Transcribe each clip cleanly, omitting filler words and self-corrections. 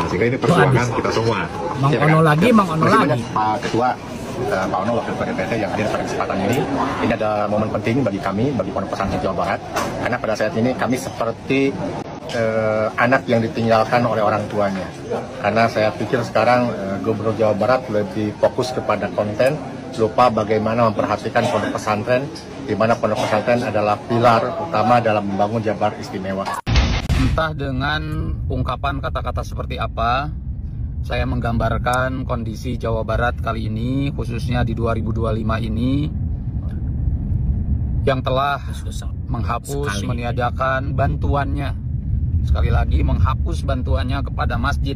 sehingga ini perjuangan kita semua. Mang Ono lagi, Mang Ono lagi. Pak Ketua, Pak Ono Wakil Ketua DPRD yang hadir pada kesempatan ini ada momen penting bagi kami, bagi Pondok Pesantren Jawa Barat, karena pada saat ini kami seperti anak yang ditinggalkan oleh orang tuanya. Karena saya pikir sekarang Gubernur Jawa Barat lebih fokus kepada konten, lupa bagaimana memperhatikan pondok pesantren, di mana pondok pesantren adalah pilar utama dalam membangun Jabar istimewa. Entah dengan ungkapan kata-kata seperti apa, saya menggambarkan kondisi Jawa Barat kali ini, khususnya di 2025 ini, yang telah menghapus, meniadakan bantuannya. Sekali lagi menghapus bantuannya kepada masjid,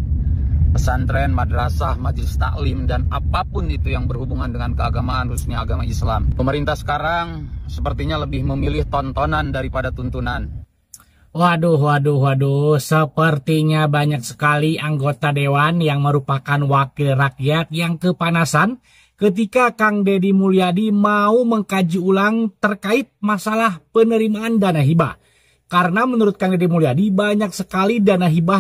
pesantren, madrasah, majelis taklim, dan apapun itu yang berhubungan dengan keagamaan, khususnya agama Islam. Pemerintah sekarang sepertinya lebih memilih tontonan daripada tuntunan. Waduh. Sepertinya banyak sekali anggota dewan yang merupakan wakil rakyat yang kepanasan ketika Kang Deddy Mulyadi mau mengkaji ulang terkait masalah penerimaan dana hibah. Karena menurut Kang Deddy Mulyadi banyak sekali dana hibah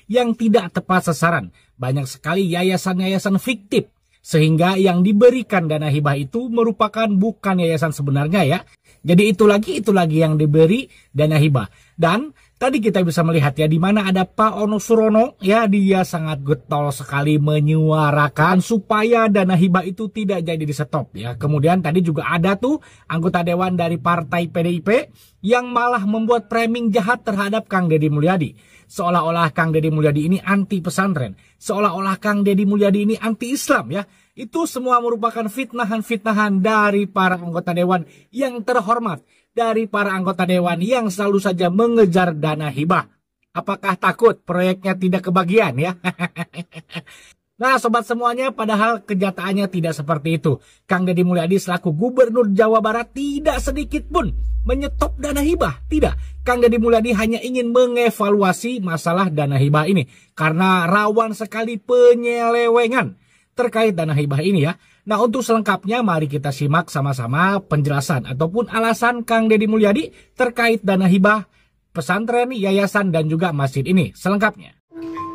yang tidak tepat sasaran. Banyak sekali yayasan-yayasan fiktif. Sehingga yang diberikan dana hibah itu merupakan bukan yayasan sebenarnya ya. Jadi itu lagi yang diberi dana hibah. Dan tadi kita bisa melihat ya di mana ada Pak Ono Surono ya, dia sangat getol sekali menyuarakan supaya dana hibah itu tidak jadi di stop ya. Kemudian tadi juga ada tuh anggota dewan dari partai PDIP yang malah membuat framing jahat terhadap Kang Deddy Mulyadi. Seolah-olah Kang Deddy Mulyadi ini anti pesantren, seolah-olah Kang Deddy Mulyadi ini anti Islam ya. Itu semua merupakan fitnahan-fitnahan dari para anggota dewan yang terhormat, dari para anggota dewan yang selalu saja mengejar dana hibah. Apakah takut proyeknya tidak kebagian ya? Nah sobat semuanya, padahal kenyataannya tidak seperti itu. Kang Deddy Mulyadi selaku Gubernur Jawa Barat tidak sedikit pun menyetop dana hibah. Tidak, Kang Deddy Mulyadi hanya ingin mengevaluasi masalah dana hibah ini. Karena rawan sekali penyelewengan terkait dana hibah ini ya. Nah untuk selengkapnya mari kita simak sama-sama penjelasan ataupun alasan Kang Deddy Mulyadi terkait dana hibah pesantren, yayasan dan juga masjid ini selengkapnya.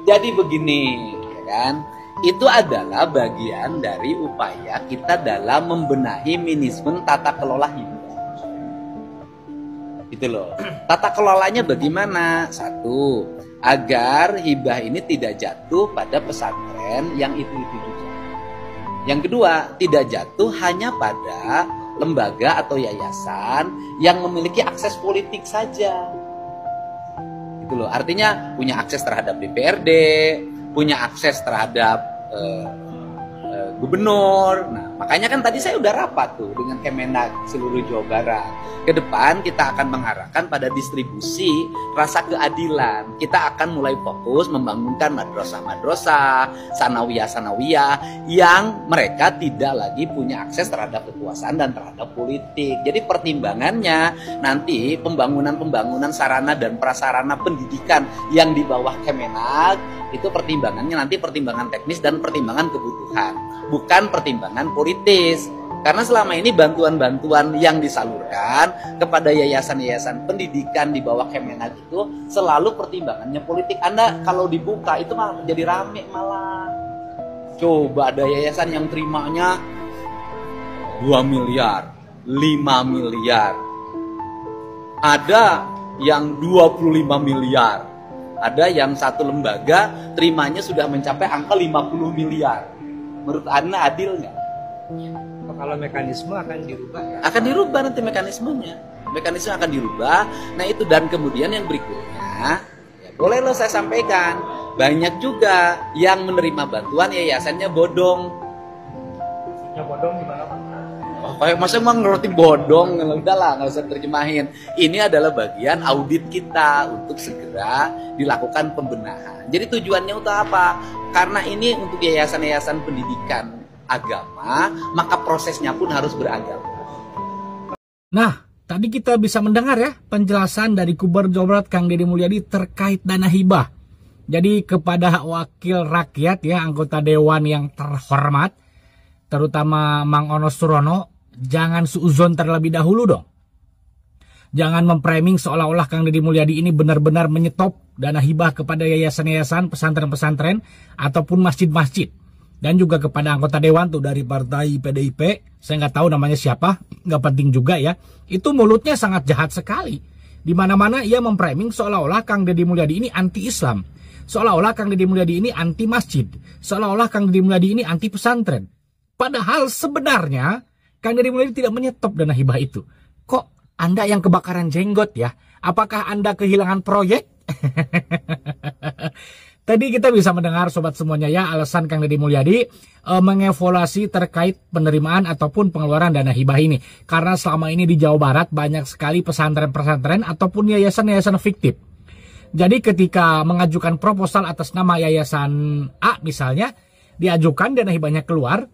Jadi begini ya kan, itu adalah bagian dari upaya kita dalam membenahi manajemen tata kelola hibah. Itu loh. Tata kelolanya bagaimana? Satu, agar hibah ini tidak jatuh pada pesantren yang itu-itu juga. Yang kedua, tidak jatuh hanya pada lembaga atau yayasan yang memiliki akses politik saja. Itu loh. Artinya punya akses terhadap DPRD, punya akses terhadap gubernur. Nah, makanya kan tadi saya udah rapat tuh dengan Kemenak seluruh Jawa Barat. Ke depan kita akan mengarahkan pada distribusi rasa keadilan. Kita akan mulai fokus membangunkan madrasah-madrasah, sanawiyah-sanawiyah yang mereka tidak lagi punya akses terhadap kekuasaan dan terhadap politik. Jadi pertimbangannya nanti pembangunan sarana dan prasarana pendidikan yang di bawah Kemenak itu pertimbangannya nanti pertimbangan teknis dan pertimbangan kebutuhan, bukan pertimbangan politis. Karena selama ini bantuan-bantuan yang disalurkan kepada yayasan-yayasan pendidikan di bawah Kemenak itu selalu pertimbangannya politik. Anda kalau dibuka itu malah jadi rame malah. Coba ada yayasan yang terimanya 2 miliar, 5 miliar. Ada yang 25 miliar. Ada yang satu lembaga terimanya sudah mencapai angka 50 miliar. Menurut Anda adil nggak? Kalau mekanisme akan dirubah ya? Akan dirubah nanti mekanismenya. Mekanisme akan dirubah. Nah itu, dan kemudian yang berikutnya, ya boleh loh saya sampaikan, banyak juga yang menerima bantuan yayasannya bodong. Ya bodong gimana Pak? Oh, kayak masa emang ngerti bodong, udahlah nggak usah terjemahin. Ini adalah bagian audit kita untuk segera dilakukan pembenahan. Jadi tujuannya untuk apa? Karena ini untuk yayasan-yayasan pendidikan agama, maka prosesnya pun harus beragama. Nah, tadi kita bisa mendengar ya penjelasan dari Gubernur Jawa Barat Kang Deddy Mulyadi terkait dana hibah. Jadi kepada wakil rakyat ya, anggota dewan yang terhormat, terutama Mang Ono Surono, jangan suuzon terlebih dahulu dong. Jangan memframing seolah-olah Kang Deddy Mulyadi ini benar-benar menyetop dana hibah kepada yayasan-yayasan, pesantren-pesantren, ataupun masjid-masjid. Dan juga kepada anggota dewan tuh dari partai PDIP, saya nggak tahu namanya siapa, nggak penting juga ya. Itu mulutnya sangat jahat sekali. Di mana-mana ia memframing seolah-olah Kang Deddy Mulyadi ini anti-Islam. Seolah-olah Kang Deddy Mulyadi ini anti masjid. Seolah-olah Kang Deddy Mulyadi ini anti pesantren. Padahal sebenarnya Kang Deddy Mulyadi tidak menyetop dana hibah itu. Kok Anda yang kebakaran jenggot ya? Apakah Anda kehilangan proyek? Tadi kita bisa mendengar sobat semuanya ya, alasan Kang Deddy Mulyadi mengevaluasi terkait penerimaan ataupun pengeluaran dana hibah ini. Karena selama ini di Jawa Barat banyak sekali pesantren-pesantren ataupun yayasan-yayasan fiktif. Jadi ketika mengajukan proposal atas nama yayasan A misalnya, diajukan dana hibahnya keluar,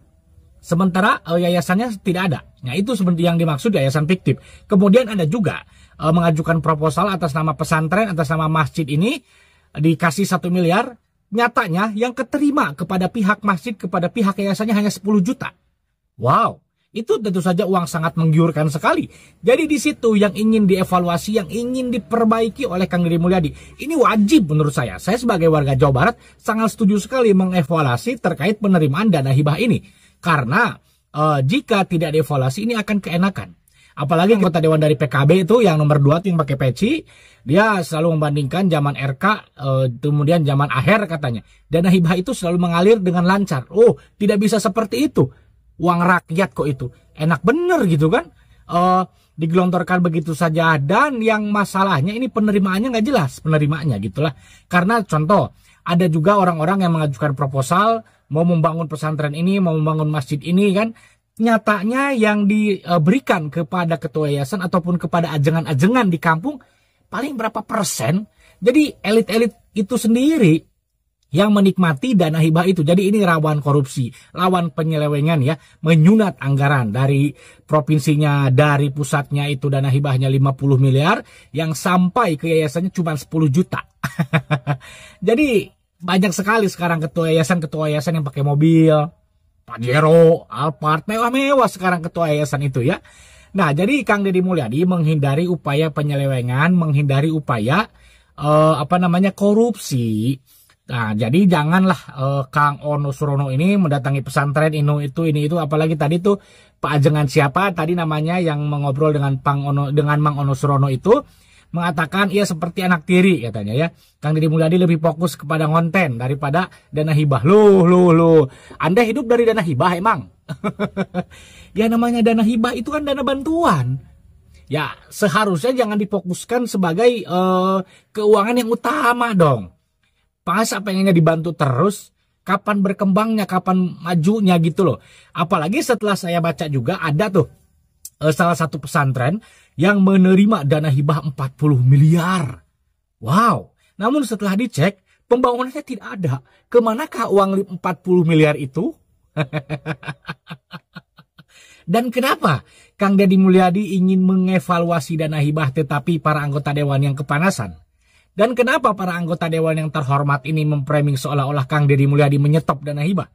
sementara yayasannya tidak ada. Nah itu seperti yang dimaksud yayasan fiktif. Kemudian ada juga mengajukan proposal atas nama pesantren, atas nama masjid ini, dikasih 1 miliar, nyatanya yang keterima kepada pihak masjid, kepada pihak yayasannya hanya 10 juta. Wow, itu tentu saja uang sangat menggiurkan sekali. Jadi di situ yang ingin dievaluasi, yang ingin diperbaiki oleh Kang Deddy Mulyadi. Ini wajib menurut saya. Saya sebagai warga Jawa Barat sangat setuju sekali mengevaluasi terkait penerimaan dana hibah ini. Karena jika tidak dievaluasi ini akan keenakan. Apalagi anggota dewan dari PKB itu yang nomor 2 tuh yang pakai peci, dia selalu membandingkan zaman RK kemudian zaman akhir katanya. Dana hibah itu selalu mengalir dengan lancar. Oh, tidak bisa seperti itu. Uang rakyat kok itu. Enak bener gitu kan. Digelontorkan begitu saja. Dan yang masalahnya ini penerimaannya nggak jelas. Penerimaannya gitulah. Karena contoh, ada juga orang-orang yang mengajukan proposal mau membangun pesantren ini, mau membangun masjid ini kan. Nyatanya yang diberikan kepada ketua yayasan ataupun kepada ajengan-ajengan di kampung paling berapa persen. Jadi elit-elit itu sendiri yang menikmati dana hibah itu. Jadi ini rawan korupsi, rawan penyelewengan ya, menyunat anggaran dari provinsinya, dari pusatnya itu dana hibahnya 50 miliar yang sampai ke yayasannya cuma 10 juta. Jadi banyak sekali sekarang ketua yayasan yang pakai mobil, Pajero, Alphard, mewah-mewah sekarang ketua yayasan itu ya. Nah, jadi Kang Deddy Mulyadi menghindari upaya penyelewengan, menghindari upaya korupsi. Nah, jadi janganlah Kang Ono Surono ini mendatangi pesantren ini itu apalagi tadi tuh Pak Ajengan siapa tadi namanya yang mengobrol dengan Mang Ono Surono itu mengatakan ia seperti anak tiri katanya ya. Kang Deddy Mulyadi lebih fokus kepada konten daripada dana hibah. Loh. Anda hidup dari dana hibah emang? Ya namanya dana hibah itu kan dana bantuan. Ya seharusnya jangan difokuskan sebagai keuangan yang utama dong. Masa pengennya dibantu terus, kapan berkembangnya, kapan majunya gitu loh. Apalagi setelah saya baca juga ada tuh salah satu pesantren yang menerima dana hibah 40 miliar. Wow, namun setelah dicek pembangunannya tidak ada. Kemanakah uang 40 miliar itu? Dan kenapa Kang Deddy Mulyadi ingin mengevaluasi dana hibah tetapi para anggota dewan yang kepanasan? Dan kenapa para anggota dewan yang terhormat ini memframing seolah-olah Kang Deddy Mulyadi menyetop dana hibah?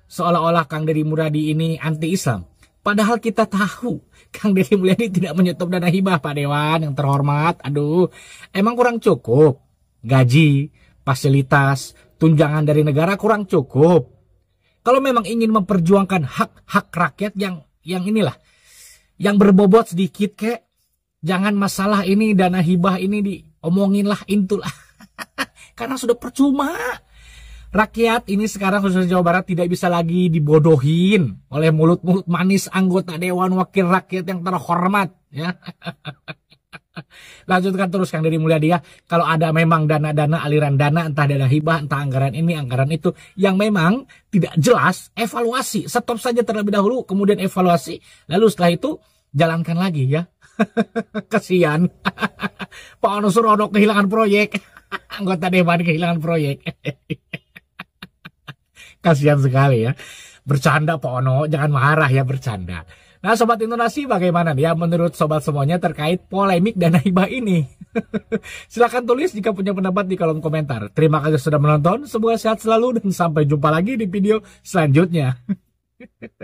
Seolah-olah Kang Deddy Mulyadi ini anti-Islam. Padahal kita tahu Kang Deddy Mulyadi tidak menyetop dana hibah, Pak Dewan yang terhormat. Aduh, emang kurang cukup? Gaji, fasilitas, tunjangan dari negara kurang cukup. Kalau memang ingin memperjuangkan hak-hak rakyat yang inilah, yang berbobot sedikit kek, jangan masalah ini dana hibah ini diomongin lah, intulah. Karena sudah percuma. Rakyat ini sekarang khususnya Jawa Barat tidak bisa lagi dibodohin oleh mulut-mulut manis anggota Dewan Wakil Rakyat yang terhormat ya. Lanjutkan terus Kang Deddy Mulyadi ya. Kalau ada memang dana-dana, aliran dana, entah dana hibah, entah anggaran ini, anggaran itu yang memang tidak jelas, evaluasi. Stop saja terlebih dahulu, kemudian evaluasi. Lalu setelah itu jalankan lagi ya. Kasihan Pak Ono Surono kehilangan proyek. Anggota Dewan kehilangan proyek. Kasihan sekali ya. Bercanda Pak Ono, jangan marah ya, bercanda. Nah Sobat Intonasi, bagaimana nih ya menurut sobat semuanya terkait polemik dana hibah ini? Silahkan tulis jika punya pendapat di kolom komentar. Terima kasih sudah menonton, semoga sehat selalu dan sampai jumpa lagi di video selanjutnya.